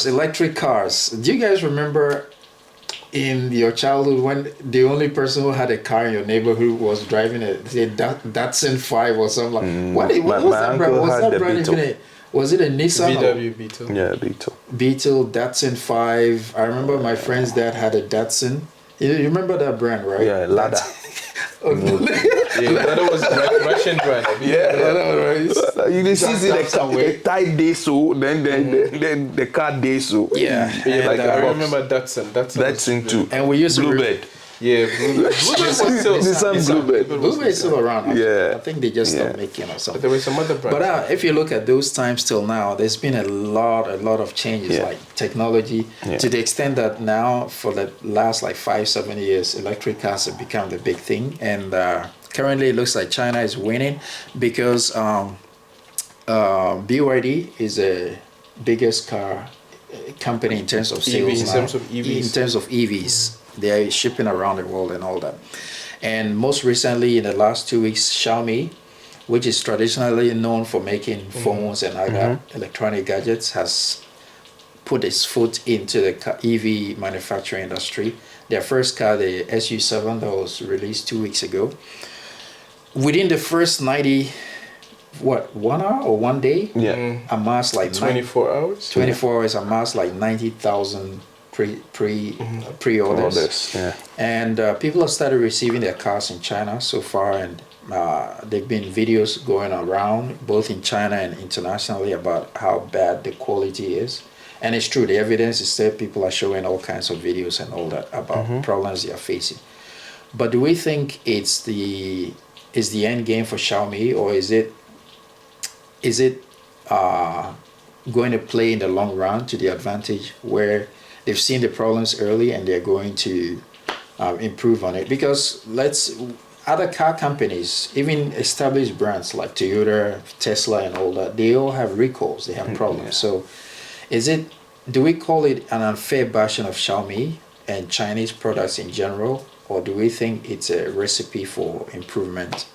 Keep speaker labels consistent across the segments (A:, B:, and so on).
A: Electric cars. Do you guys remember in your childhood when the only person who had a car in your neighborhood was driving a Datsun 5 or something like what was that brand? Was that brand even was it a Nissan?
B: VW Beetle.
C: Yeah, Beetle.
A: Beetle, Datsun 5. I remember my friend's dad had a Datsun. You remember that brand, right?
C: Yeah, Lada.
B: That was Russian brand.
C: You can see the tie day so, then the car day so.
A: Yeah.
B: Like I remember Datsun.
C: Datsun too.
A: And we used to
C: Bluebird.
B: Yeah, Bluebird was still.
C: Nissan Bluebird.
A: Bluebird is still around.
C: Yeah.
A: I think they just stopped making or something.
B: But there were some other brands.
A: But if you look at those times till now, there's been a lot of changes, like technology, to the extent that now for the last like 5-7 years, electric cars have become the big thing. And currently it looks like China is winning because BYD is the biggest car company in terms of sales
B: in terms of EVs.
A: In terms of EVs. They are shipping around the world and all that. And most recently, in the last 2 weeks, Xiaomi, which is traditionally known for making phones and other electronic gadgets, has put its foot into the EV manufacturing industry. Their first car, the SU7, that was released 2 weeks ago. Within the first 1 hour or 1 day, amassed like
B: 24 hours.
A: 24 hours, amassed like 90,000 pre-orders. And people have started receiving their cars in China so far, and there have been videos going around both in China and internationally about how bad the quality is. And it's true, the evidence is there. People are showing all kinds of videos and all that about problems they are facing. But do we think it's the end game for Xiaomi, or is it going to play in the long run to the advantage where they've seen the problems early and they're going to improve on it? Because other car companies, even established brands like Toyota, Tesla and all that, they all have recalls, they have problems. So do we call it an unfair bashing of Xiaomi and Chinese products in general, or do we think it's a recipe for improvement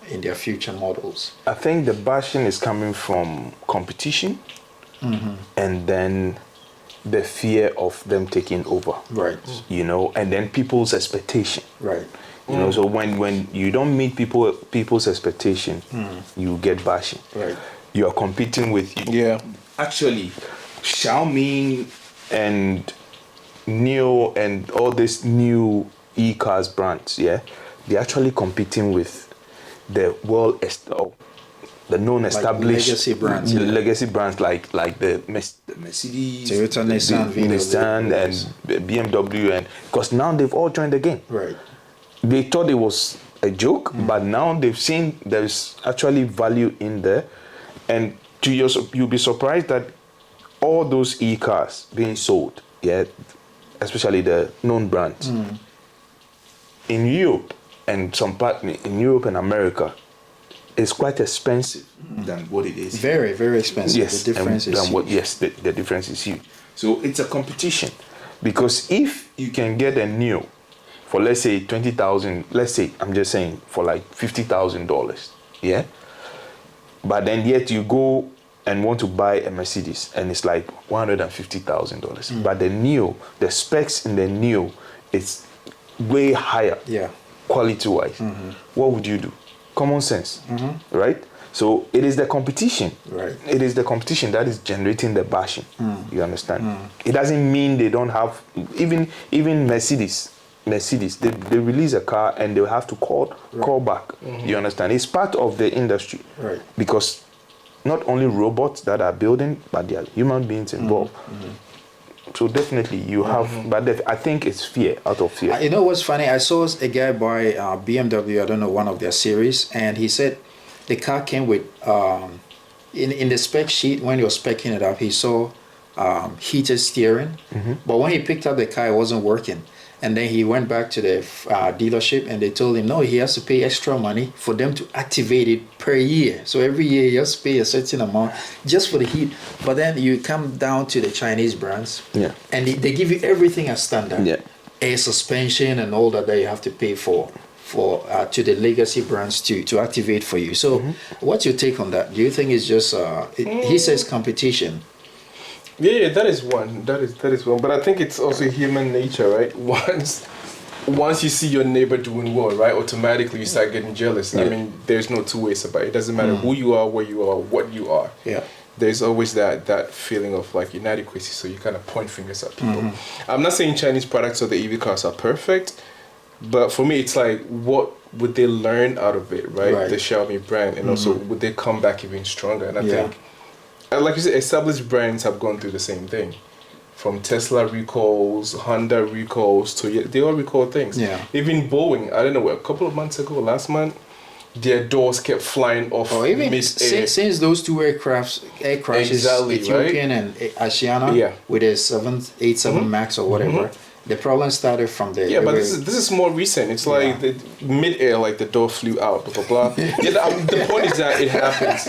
A: in their future models?
C: I think the bashing is coming from competition and then the fear of them taking over.
A: Right.
C: And then people's expectation.
A: Right.
C: So when you don't meet people's expectation, you get bashing.
A: Right.
C: You are competing with actually Xiaomi and NIO and all these new e-cars brands, they're actually competing with the the known established legacy brands like the Mercedes,
A: Toyota,
C: Nissan and BMW, and because now they've all joined the game.
A: Right.
C: They thought it was a joke, but now they've seen there's actually value in there, and you'll be surprised that all those e-cars being sold, especially the known brands in Europe and some part in Europe and America, is quite expensive than what it is.
A: Very, very expensive.
C: Yes,
A: the difference is huge.
C: The difference is huge. So it's a competition, because if you can get a new for, let's say, 20,000, let's say, I'm just saying, for like $50,000, but then yet you go and want to buy a Mercedes and it's like $150,000. But the specs in the Neo, it's way higher, quality-wise. What would you do? Common sense, right? So it is the competition.
A: Right.
C: It is the competition that is generating the bashing. You understand? It doesn't mean they don't have, even Mercedes, they release a car and they'll have to call back. You understand? It's part of the industry.
A: Right.
C: Because not only robots that are building, but there are human beings involved. So definitely you have, but I think it's fear, out of fear.
A: You know what's funny? I saw a guy buy BMW, I don't know, one of their series, and he said the car came with, in the spec sheet, when he was speccing it up, he saw heated steering, but when he picked up the car, it wasn't working. And then he went back to the dealership and they told him, no, he has to pay extra money for them to activate it per year. So every year he has to pay a certain amount just for the heat. But then you come down to the Chinese brands and they give you everything as standard. Air suspension and all that you have to pay for to the legacy brands to activate for you. So what's your take on that? Do you think it's just, he says competition.
B: Yeah, that is one. That is one. But I think it's also human nature, right? Once you see your neighbor doing well, right, automatically you start getting jealous. I
A: Yeah.
B: mean, there's no two ways about it. It doesn't matter who you are, where you are, what you are.
A: Yeah.
B: There's always that feeling of like inadequacy, so you kind of point fingers at people. I'm not saying Chinese products or the EV cars are perfect, but for me, it's like, what would they learn out of it, right?
A: Right.
B: The Xiaomi brand, and also would they come back even stronger? And I
A: Yeah.
B: think, and like you said, established brands have gone through the same thing. From Tesla recalls, Honda recalls, they all recall things.
A: Yeah.
B: Even Boeing, I don't know, a couple of months ago, last month, their doors kept flying off
A: Or even
B: mid-air.
A: since those two air crashes,
B: Exactly,
A: Ethiopian and Asiana,
B: Yeah.
A: with a 787 Max or whatever, the problem started from the.
B: Yeah, but this is more recent. It's like
A: Yeah.
B: the mid-air, like the door flew out, blah, blah, blah. The point is that it happens.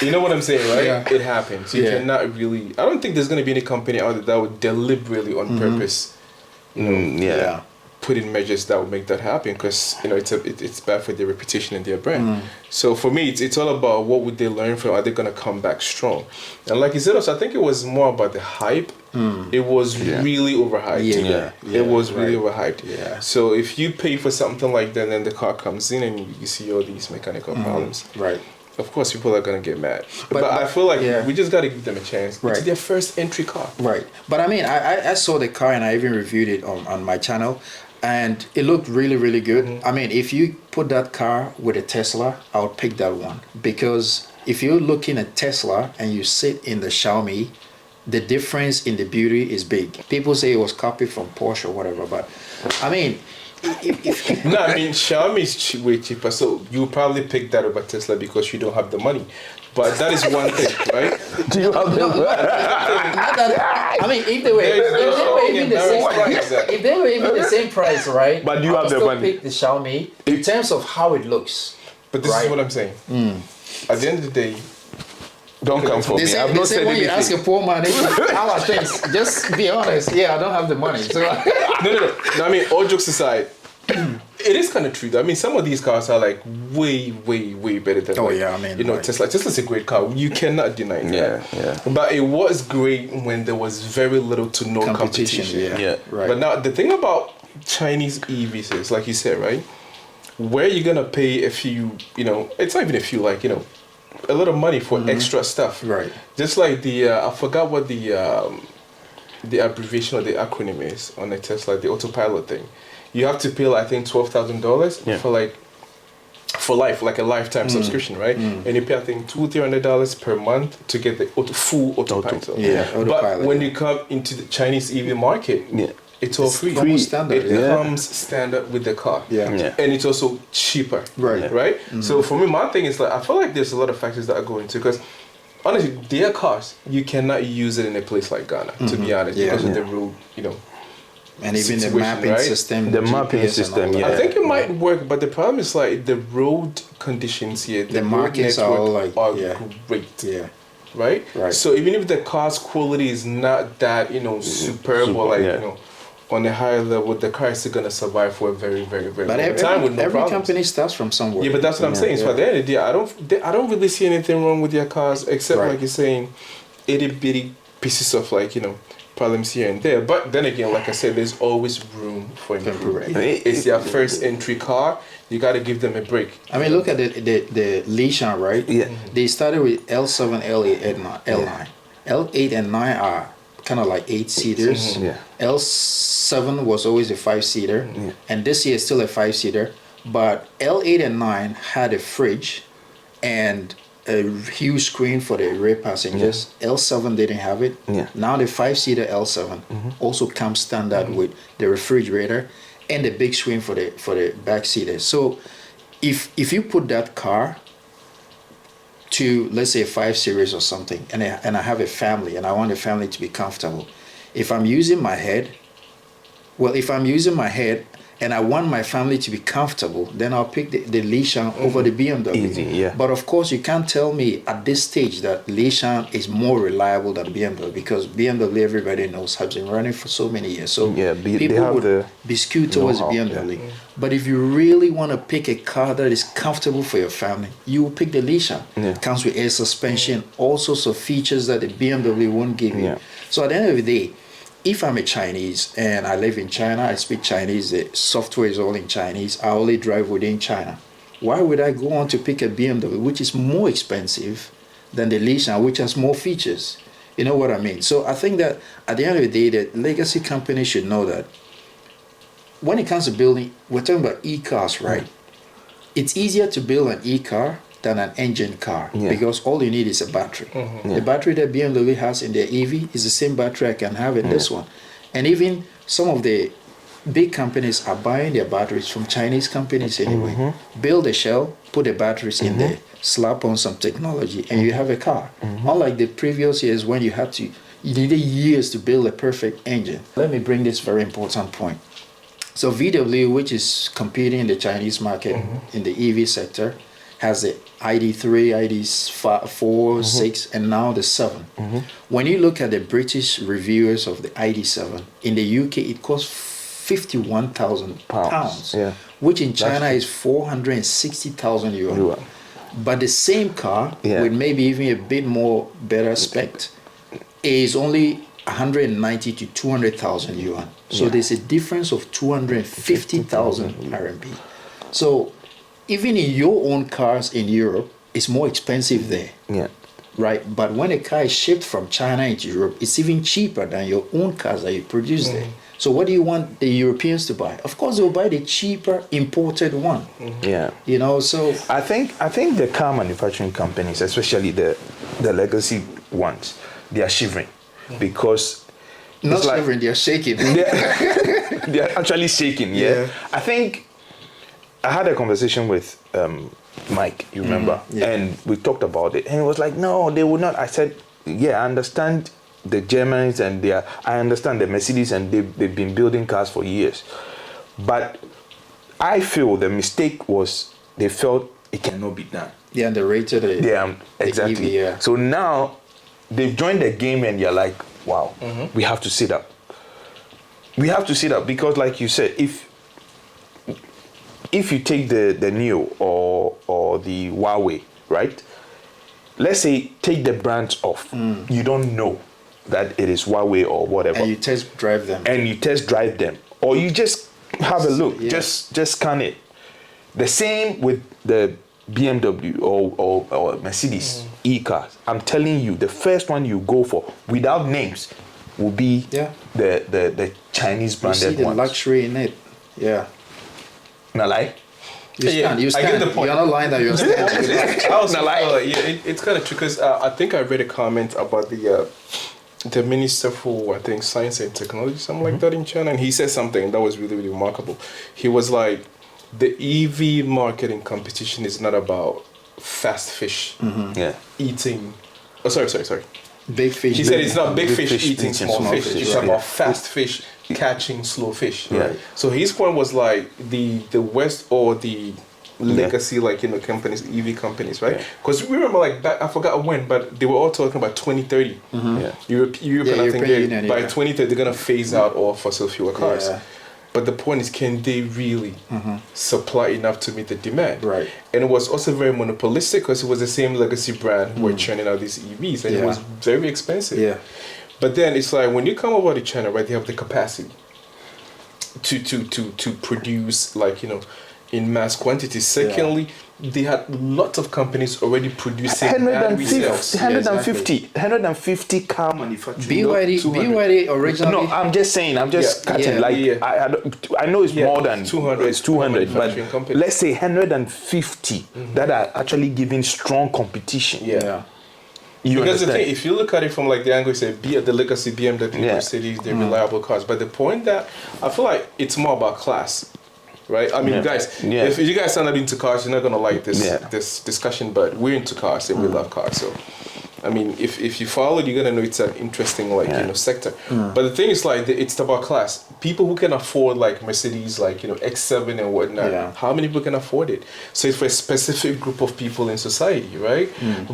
B: You know what I'm saying, right?
A: Yeah.
B: It happens. You
A: Yeah.
B: cannot really... I don't think there's going to be any company out there that would deliberately, on purpose,
C: Yeah.
B: put in measures that would make that happen, because it's bad for their reputation and their brand. So for me, it's all about what would they learn from. Are they going to come back strong? And like you said, also, I think it was more about the hype. It was really overhyped.
A: Yeah.
B: It was really
A: right.
B: overhyped.
A: Yeah.
B: So if you pay for something like that, and then the car comes in and you see all these mechanical problems,
A: Right.
B: of course people are gonna get mad. But
A: But-
B: I feel like
A: yeah.
B: we just gotta give them a chance.
A: Right.
B: It's their first entry car.
A: Right. But I mean, I saw the car and I even reviewed it on my channel, and it looked really, really good. I mean, if you put that car with a Tesla, I would pick that one, because if you're looking at Tesla and you sit in the Xiaomi, the difference in the beauty is big. People say it was copied from Porsche or whatever, but I mean, if
B: No, I mean Xiaomi is way cheaper, so you probably pick that over Tesla because you don't have the money. But that is one thing, right?
C: Do you have
A: No, not that, I mean, if they were even the same price, if they were even the same price, right?
C: But you
A: I
C: have
A: would
C: the
A: still
C: money.
A: pick the Xiaomi in terms of how it looks.
B: But this
A: Right.
B: is what I'm saying. At the end of the day,
C: Don't come for
A: They
C: me.
A: say,
C: I've
A: they
C: not
A: say
C: said
A: when you ask a
C: anything.
A: poor man how are things, just be honest. Yeah, I don't have the money. So
B: no. I mean, all jokes aside, it is kind of true. Though. I mean, some of these cars are like way better than.
A: Oh,
B: like,
A: yeah, I mean,
B: you know,
A: like-
B: Tesla. Tesla's a great car. You cannot deny that.
C: Yeah.
B: But it was great when there was very little to no competition.
C: Yeah.
A: Right.
B: But now the thing about Chinese EVs is, like you said, right? Where you're gonna pay a few, you know, it's not even a few, like, you know, a lot of money for extra stuff.
A: Right.
B: Just like the I forgot what the abbreviation or the acronym is on the Tesla, the autopilot thing. You have to pay, like, I think $12,000
C: Yeah.
B: for life, like a lifetime subscription, right? And you pay, I think, $200-300 per month to get the full autopilot.
A: Yeah,
B: But
A: autopilot,
B: when
A: yeah.
B: you come into the Chinese EV market,
C: Yeah.
B: it's all free.
A: almost standard,
B: It
A: yeah.
B: comes standard with the car.
A: Yeah.
C: Yeah.
B: And it's also cheaper.
A: Right.
B: Right? So for me, my thing is, like, I feel like there's a lot of factors that are going into, because honestly, their cars, you cannot use it in a place like Ghana, to be honest,
A: Yeah.
B: because of
C: Yeah.
B: the road, you know.
A: and even the
B: Situation,
A: mapping
B: right?
A: system,
C: The mapping
A: GPS and all
C: system,
A: that.
C: yeah.
B: I think it might work, but the problem is, like, the road conditions here, the road
A: markings are all,
B: network
A: like,
B: are
A: yeah.
B: great.
A: Yeah.
B: Right?
A: Right.
B: So even if the car's quality is not that, you know, superb or, like,
C: yeah.
B: you know, on a higher level, the car is still gonna survive for a very
A: But
B: long
A: every,
B: time with no
A: every
B: problems.
A: company starts from somewhere.
B: Yeah, but that's what I'm saying. So at the end of the day, I don't really see anything wrong with their cars, except,
A: Right.
B: like you're saying, itty bitty pieces of, like, you know, problems here and there. But then again, like I said, there's always room for improvement.
C: improvement.
B: It's their first entry car. You got to give them a break.
A: I mean, look at the Lishan, right?
C: Yeah.
A: They started with L7, L8, L9. L8 and 9 are kind of like 8-seaters.
C: Yeah.
A: L7 was always a 5-seater, and this year is still a 5-seater. But L8 and 9 had a fridge and a huge screen for the rear passengers. L7 didn't have it.
C: Yeah.
A: Now the 5-seater L7 also comes standard with the refrigerator and the big screen for the back seaters. So if you put that car to, let's say, a 5 Series or something, and I have a family and I want the family to be comfortable, if I'm using my head and I want my family to be comfortable, then I'll pick the Lishan over the BMW.
C: Easy, yeah.
A: But of course, you can't tell me at this stage that Lishan is more reliable than BMW, because BMW, everybody knows, has been running for so many years. So
C: Yeah, they
A: people
C: have
A: would
C: the
A: be skewed towards the
C: know-how,
A: BMW. But if you really want to pick a car that is comfortable for your family, you will pick the Lishan.
C: Yeah.
A: Comes with air suspension, all sorts of features that the BMW won't give you.
C: Yeah.
A: So at the end of the day, if I'm a Chinese and I live in China, I speak Chinese, the software is all in Chinese, I only drive within China. Why would I go on to pick a BMW, which is more expensive than the Lishan, which has more features? You know what I mean? So I think that at the end of the day, the legacy companies should know that when it comes to building, we're talking about e-cars, right? It's easier to build an e-car than an engine car,
C: Yeah.
A: because all you need is a battery. The battery that BMW has in their EV is the same battery I can have in this one. And even some of the big companies are buying their batteries from Chinese companies anyway. Build a shell, put the batteries in there, slap on some technology, and you have a car. Unlike the previous years when you needed years to build a perfect engine. Let me bring this very important point. So VW, which is competing in the Chinese market in the EV sector, has the ID3, ID4, 6, and now the 7. When you look at the British reviewers of the ID7, in the UK it costs 51,000 pounds,
C: yeah.
A: which in China is 460,000 yuan. But the same car,
C: Yeah.
A: with maybe even a bit more better spec, is only 190 to 200,000 yuan. So there's a difference of 250,000 RMB. So even in your own cars in Europe, it's more expensive there,
C: Yeah.
A: right? But when a car is shipped from China into Europe, it's even cheaper than your own cars that you produce there. So what do you want the Europeans to buy? Of course, they'll buy the cheaper imported one.
C: Yeah.
A: You know, so
C: I think the car manufacturing companies, especially the legacy ones, they are shivering because
A: not
C: it's like-
A: shivering, they're shaking.
C: they're actually shaking. Yeah. I think I had a conversation with Mike, you remember,
A: yeah.
C: and we talked about it, and he was like, "No, they would not." I said, "Yeah, I understand the Germans and I understand the Mercedes, and they've been building cars for years, but I feel the mistake was they felt it cannot be done."
A: Yeah, and they rated it.
C: Yeah, exactly.
A: EV, yeah.
C: So now they've joined the game and you're like, wow, we have to sit up. We have to sit up because, like you said, if you take the Neo or the Huawei, right? Let's say take the brands off. You don't know that it is Huawei or whatever.
A: And you test drive them.
C: And you test drive them, or you just have a look,
A: Yeah.
C: just scan it. The same with the BMW or Mercedes e-cars. I'm telling you, the first one you go for without names will be
A: Yeah.
C: the Chinese
A: You
C: branded
A: see the
C: ones.
A: luxury in it. Yeah.
C: Not like
A: You
B: Yeah,
A: stand. You
B: I
A: stand.
B: get the point.
A: You're not lying that you're standing.
B: I was it's kind of true because I think I read a comment about the minister for science and technology, something like that in China, and he said something that was really, really remarkable. He was like, the EV marketing competition is not about fast fish
C: yeah.
B: eating. Oh, sorry.
A: Big fish.
B: He said it's not big fish
C: fish
B: eating
C: eating
B: small
C: small
B: fish.
C: fish,
B: It's
C: right.
B: about fast fish catching slow fish.
C: Yeah.
B: So his point was like the West or the legacy companies, EV companies, right?
C: Yeah.
B: Because we remember like back, I forgot when, but they were all talking about 2030.
C: Yeah.
B: European, I think
A: European Union,
B: by
A: yeah.
B: 2030 they're gonna phase out all fossil fuel cars.
A: Yeah.
B: But the point is, can they really supply enough to meet the demand?
A: Right.
B: And it was also very monopolistic because it was the same legacy brand who were churning out these EVs, and it
A: Yeah.
B: was very expensive.
A: Yeah.
B: But then it's like when you come over to China, right? They have the capacity to produce in mass quantities. Secondly, they had lots of companies already producing battery cells.
C: 150 car manufacturers.
A: BYD,
B: 200.
A: BYD originally.
C: No, I'm just saying. I'm just
B: Yeah,
C: cutting.
B: yeah.
C: I know it's
B: Yeah,
C: more than
B: 200
C: It's 200, but
B: manufacturing companies.
C: let's say 150 that are actually giving strong competition.
B: Yeah.
C: You
B: Because the
C: understand?
B: thing, if you look at it from the angle, say the legacy BMW,
C: Yeah.
B: Mercedes, they're reliable cars. But the point that I feel like it's more about class, right? I mean,
C: Yeah.
B: guys,
C: Yeah.
B: if you guys are not into cars, you're not gonna like this
C: Yeah.
B: this discussion. But we're into cars and we love cars. So, I mean, if you follow it, you're gonna know it's an interesting sector.
A: Mm.
B: But the thing is it's about class. People who can afford like Mercedes, like X7 and whatnot.
A: Yeah.
B: How many people can afford it? So it's for a specific group of people in society, right?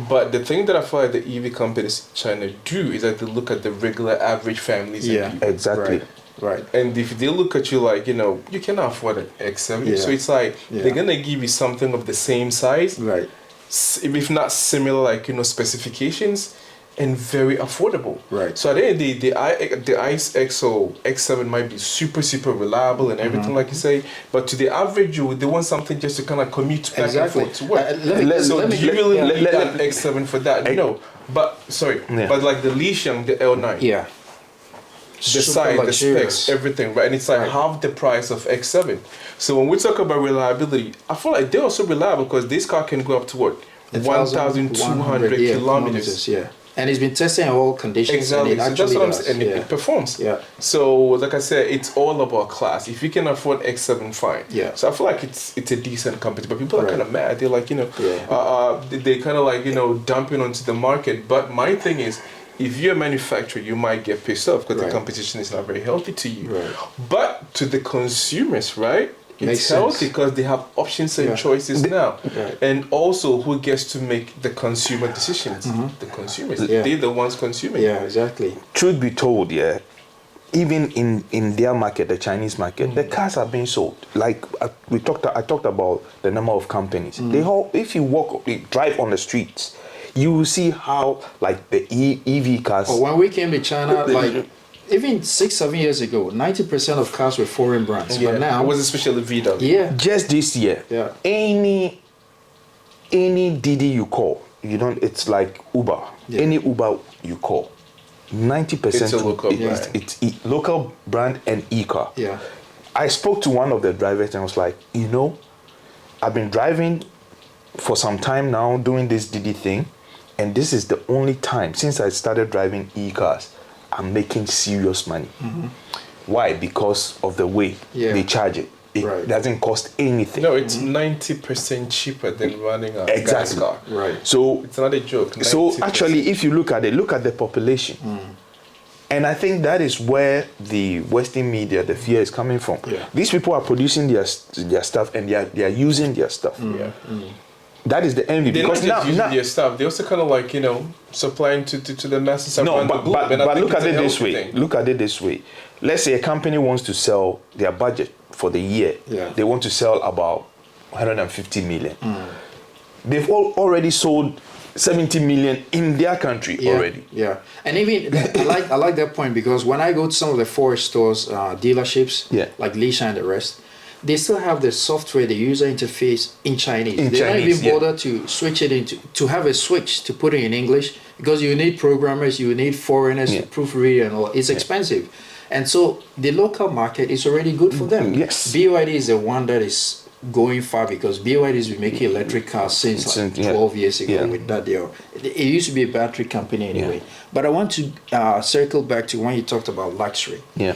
B: But the thing that I feel like the EV companies in China do is that they look at the regular average families.
A: Yeah.
B: And people.
C: Exactly.
A: Right.
B: And if they look at you like, you cannot afford an X7.
A: Yeah.
B: So it's like,
A: Yeah.
B: they're going to give you something of the same size,
A: Right.
B: if not similar, like, specifications, and very affordable.
A: Right.
B: So at the end of the day, the ICE XO X7 might be super, super reliable and everything, like you say, but to the average you, they want something just to kind of commute back
A: Exactly.
B: and forth to work.
A: Let me-
B: Do you really
A: yeah.
B: need an X7 for that? No. But, sorry,
C: Yeah.
B: but like the Lithium, the L9.
A: Yeah.
B: The
A: Super
B: size, the
A: luxurious.
B: specs, everything, right? And it's like
A: Right.
B: half the price of X7. So when we talk about reliability, I feel like they're also reliable because this car can go up to what? 1,200
A: yeah,
B: kilometers.
A: Yeah. And it's been tested in all conditions.
B: Exactly.
A: And it
B: So
A: actually
B: that's what I'm
A: does.
B: saying. And
A: yeah.
B: it performs.
A: Yeah.
B: So, like I said, it's all about class. If you can afford X7, fine.
A: Yeah.
B: So I feel like it's a decent company, but people are
A: Right.
B: kind of mad. They're like,
A: Yeah.
B: they kind of like dumping onto the market. But my thing is, if you're a manufacturer, you might get pissed off because
A: Right.
B: the competition is not very healthy to you.
A: Right.
B: But to the consumers, right?
A: Makes
B: It's
A: sense.
B: healthy because they have options and
A: Yeah.
B: choices now.
A: Right.
B: And also, who gets to make the consumer decisions? The consumers.
A: Yeah.
B: They're the ones consuming.
A: Yeah, exactly.
C: Truth be told, yeah, even in their market, the Chinese market, the cars are being sold. Like I talked about the number of companies. They all, if you drive on the streets, you will see how like the EV cars.
A: But when we came to China, like even 6-7 years ago, 90% of cars were foreign brands.
B: Yeah.
A: But now,
B: it was especially VW.
A: yeah,
C: Just this year,
A: Yeah.
C: any Didi you call, it's like Uber.
A: Yeah.
C: Any Uber you call, 90%
B: It's a local brand.
C: It's local brand and e-car.
A: yeah,
C: I spoke to one of the drivers and I was like, I've been driving for some time now doing this Didi thing, and this is the only time since I started driving e-cars I'm making serious money. Why? Because of the way
A: Yeah.
C: they charge it. It
A: Right.
C: doesn't cost anything.
B: No, it's 90% cheaper than running a gas
C: Exactly.
B: car.
A: right.
C: So
B: It's not a joke.
C: so
B: 90%.
C: actually, if you look at the population, and I think that is where the Western media, the fear is coming from.
A: Yeah.
C: These people are producing their stuff and they are using their stuff.
B: Yeah.
C: That is the envy.
B: They're not
C: Because
B: just using
C: now
B: their stuff. They also kind of like, supplying to the masses
C: no,
B: around the
C: but,
B: globe.
C: but,
B: And I
C: but
B: think
C: look at
B: it's
C: it
B: a
C: this
B: healthy
C: way.
B: thing.
C: Look at it this way. Let's say a company wants to sell their budget for the year.
A: Yeah.
C: They want to sell about 150 million. They've already sold 70 million in their country
A: Yeah,
C: already.
A: yeah, and even I like that point because when I go to some of the forest stores, dealerships,
C: Yeah.
A: like Lisha and the rest, they still have the software, the user interface in Chinese.
C: In
A: they don't
C: Chinese,
A: even
C: yeah.
A: bother to switch it into to have a switch to put it in English because you need programmers, you need foreigners
C: Yeah.
A: to proofread and all. It's expensive, and so the local market is already good for them.
C: Yes.
A: BYD is the one that is going far because BYD has been making electric cars since like
C: Since, yeah.
A: 12 years ago
C: Yeah.
A: with that deal. It used to be a battery company anyway. But I want to circle back to when you talked about luxury.
C: Yeah.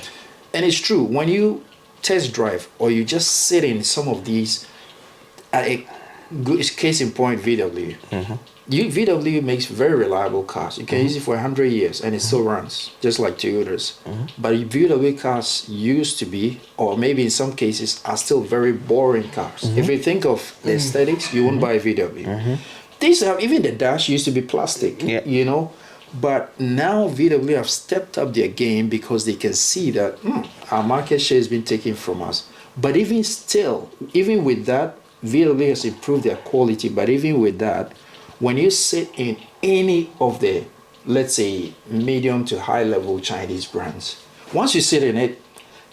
A: And it's true, when you test drive or you just sit in some of these, a good case in point, VW. VW makes very reliable cars. You can use it for 100 years and it still runs, just like Toyotas. But VW cars used to be, or maybe in some cases, are still very boring cars. If you think of the aesthetics, you won't buy a VW. These have, even the dash used to be plastic,
C: Yeah.
A: But now VW have stepped up their game because they can see that our market share has been taken from us. But even still, even with that, VW has improved their quality. But even with that, when you sit in any of the, let's say, medium to high level Chinese brands, once you sit in it,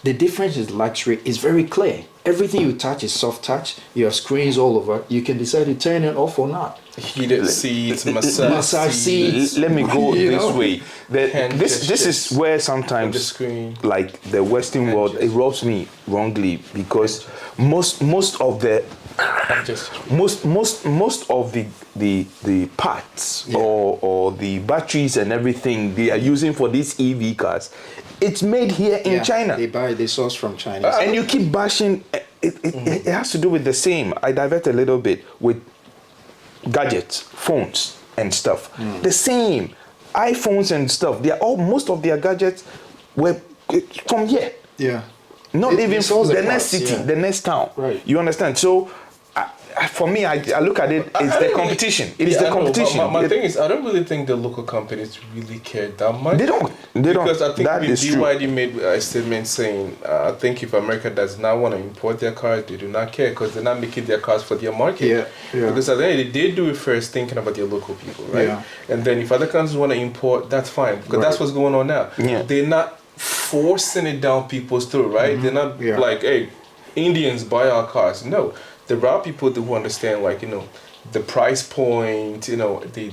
A: the difference in luxury is very clear. Everything you touch is soft touch. You have screens all over. You can decide to turn it off or not.
B: Heated seats, massage
A: seats.
C: Let me go
A: You
C: this
A: know?
C: way.
B: Hand
C: This is
B: gestures
C: where
B: on the
C: sometimes
B: screen.
C: like the Western world it
B: gestures.
C: rubs me wrongly because most of the
B: Just
C: most of the parts or the batteries and everything they are using for these EV cars, it's made here in China.
A: They source from China.
C: And you keep bashing. It has to do with the same. I divert a little bit with gadgets, phones. and stuff. The same iPhones and stuff. They are all most of their gadgets were from here.
A: Yeah.
C: Not even
A: it's
C: from
A: all
C: the
A: the
C: next
A: parts,
C: city,
A: yeah.
C: the next town.
A: Right.
C: You understand? So, for me, I look at it. It's the competition. It is the competition.
B: My thing is, I don't really think the local companies really care that much.
C: They don't. They don't.
B: Because I think
C: That is true.
B: BYD made a statement saying, I think if America does not want to import their cars, they do not care because they're not making their cars for their market.
A: Yeah, yeah.
B: Because at the end, they do it first thinking about their local people, right?
A: Yeah.
B: And then if other countries want to import, that's fine because that's
A: Right.
B: what's going on now.
C: Yeah.
B: They're not forcing it down people's throat, right? They're not
A: Yeah.
B: like, hey, Indians buy our cars. No, there are people who understand, like, you know, the price point, you know, the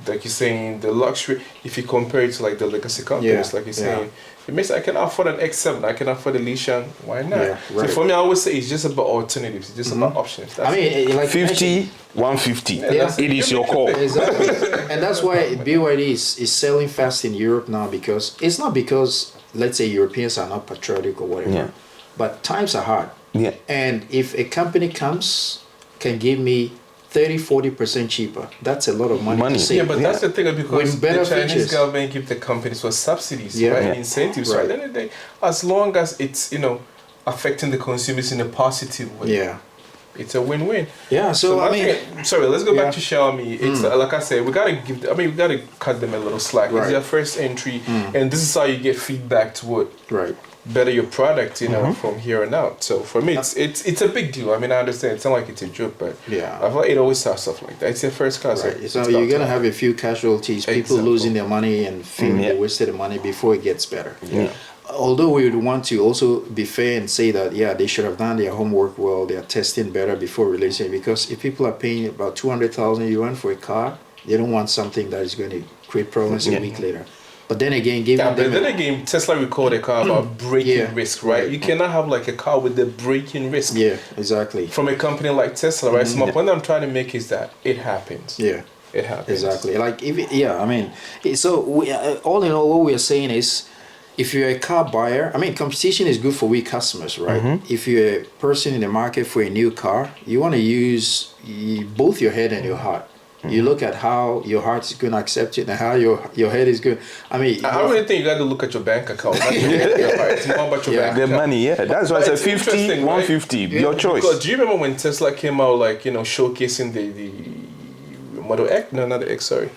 B: like you're saying, the luxury. If you compare it to like the legacy companies,
A: Yeah,
B: like you're
A: yeah.
B: saying, it means I can afford an X7, I can afford a Lishan. Why not?
A: Yeah,
B: So
A: right.
B: for me, I always say it's just about alternatives. It's just about options. That's
A: I mean, like you
C: 50, 150.
A: Yeah.
C: It is your call.
A: Exactly. And that's why BYD is selling fast in Europe now, because it's not because, let's say, Europeans are not patriotic or whatever,
C: Yeah.
A: but times are hard.
C: Yeah.
A: And if a company can give me 30-40% cheaper, that's a lot of money,
C: Money.
A: to save.
B: Yeah, but that's the thing, because
A: With better
B: the Chinese
A: features.
B: government give the companies for subsidies,
A: Yeah.
B: right?
A: Yeah.
B: Incentives. So
A: Right.
B: at the end of the day, as long as it's, you know, affecting the consumers in a positive way,
A: Yeah.
B: it's a win-win.
A: Yeah, so I
B: my
A: mean,
B: thing- sorry, let's go
A: yeah.
B: back to Xiaomi. It's like I said, we gotta cut them a little slack.
A: Right.
B: It's their first entry, and this is how you get feedback to what
A: right.
B: better your product, you know, from here on out. So for me, it's a big deal. I mean, I understand it's not like it's a joke, but
A: Yeah.
B: I feel like it always has stuff like that. It's your first car,
A: Right. So
B: it's
A: you're
B: about
A: gonna
B: time.
A: have a few casualties, people
B: Exactly.
A: losing their money and feeling
C: Yeah.
A: they wasted the money before it gets better.
C: Yeah.
A: Although we would want to also be fair and say that they should have done their homework well, they are testing better before releasing it, because if people are paying about 200,000 yuan for a car, they don't want something that is going to create problems a week later. But then again, giving
B: Yeah, but
A: them
B: then again, Tesla recalled a car about braking
A: Yeah,
B: risk, right?
A: right.
B: You cannot have like a car with the braking risk
A: yeah, exactly.
B: from a company like Tesla, right? So my point I'm trying to make is that it happens.
A: Yeah.
B: It happens.
A: Exactly. Like I mean, so all in all, what we are saying is, if you're a car buyer, I mean, competition is good for we customers, right? If you're a person in the market for a new car, you want to use both your head and your heart. You look at how your heart is going to accept it and how your head is going. I mean,
B: I really think you got to look at your bank account. Not your heart. It's more about your
A: Yeah.
B: bank
C: The
B: account.
C: money, yeah. That's why I
B: But
C: said
B: it's
C: 50,
B: interesting, right?
C: 150. Your choice.
B: Because do you remember when Tesla came out, like, you know, showcasing the Model X? No, not the X, sorry.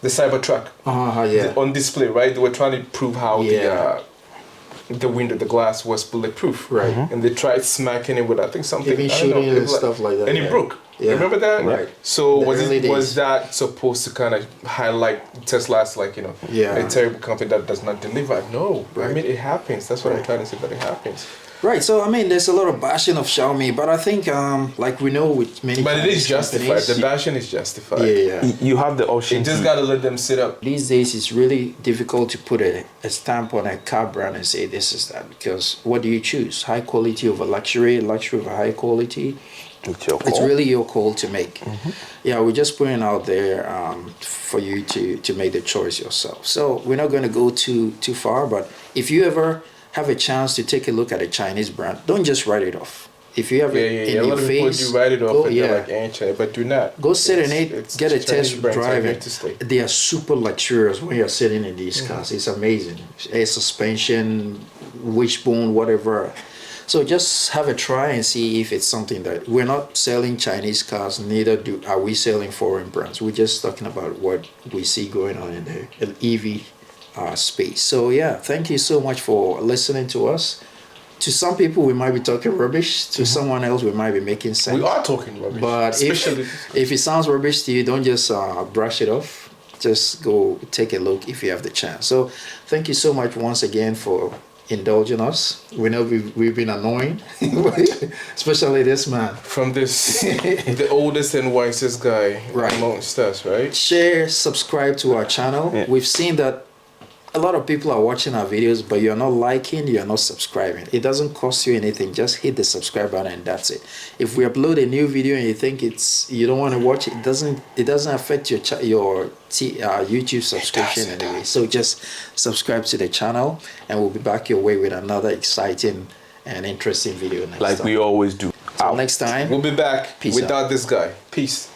B: The Cybertruck
A: yeah.
B: on display, right? They were trying to prove how
A: Yeah.
B: the window, the glass was bulletproof.
A: Right.
B: And they tried smacking it with, I think, something.
A: Even
B: I don't
A: shooting
B: know,
A: it and stuff like that,
B: And it
A: yeah.
B: broke.
A: Yeah.
B: Remember that?
A: Right.
B: So
A: The
B: was
A: early
B: it was
A: days.
B: that supposed to kind of highlight Tesla's, like, you know,
A: Yeah.
B: a terrible company that does not deliver? No. I
A: Right.
B: mean, it happens. That's what I'm
A: Right.
B: trying to say, that it happens.
A: Right. So I mean, there's a lot of bashing of Xiaomi, but I think, like we know with many.
B: But it
A: Chinese
B: is justified.
A: companies-
B: The bashing is justified.
A: Yeah.
C: You have the option.
B: You just
C: to-
B: got to let them sit up.
A: These days, it's really difficult to put a stamp on a car brand and say this is that, because what do you choose? High quality over luxury over high quality?
C: It's your
A: It's
C: call.
A: really your call to make. Yeah, we're just putting out there for you to make the choice yourself. So we're not going to go too far, but if you ever have a chance to take a look at a Chinese brand, don't just write it off. If you have
B: Yeah,
A: it
B: yeah,
A: in
B: yeah. A
A: your
B: lot of people
A: face,
B: do write it off
A: go,
B: and
A: yeah.
B: they're like, ain't but do not.
A: Go sit in
B: It's-
A: it,
B: it's
A: get a
B: Chinese
A: test
B: brands are
A: drive.
B: here
A: And
B: to stay.
A: they are super luxurious when you're sitting in these cars. It's amazing. Air suspension, wishbone, whatever. So just have a try and see if it's something that we're not selling Chinese cars. Neither are we selling foreign brands. We're just talking about what we see going on in the EV space. So yeah, thank you so much for listening to us. To some people, we might be talking rubbish. To someone else, we might be making sense.
B: We are talking rubbish.
A: But
B: especially
A: if it sounds rubbish to you, don't just brush it off. Just go take a look if you have the chance. So thank you so much once again for indulging us. We know we've been annoying, especially this man.
B: from this, the oldest and wisest guy
A: Right.
B: amongst us, right?
A: Share, subscribe to our channel.
C: Yeah.
A: We've seen that a lot of people are watching our videos, but you're not liking, you're not subscribing. It doesn't cost you anything. Just hit the subscribe button and that's it. If we upload a new video and you think you don't want to watch it, it doesn't affect your YouTube subscription anyway. So just subscribe to the channel, and we'll be back your way with another exciting and interesting video next
C: Like
A: time.
C: we always do.
A: Till
C: Out.
A: next time.
B: We'll be back
A: Peace
B: without this guy. Peace.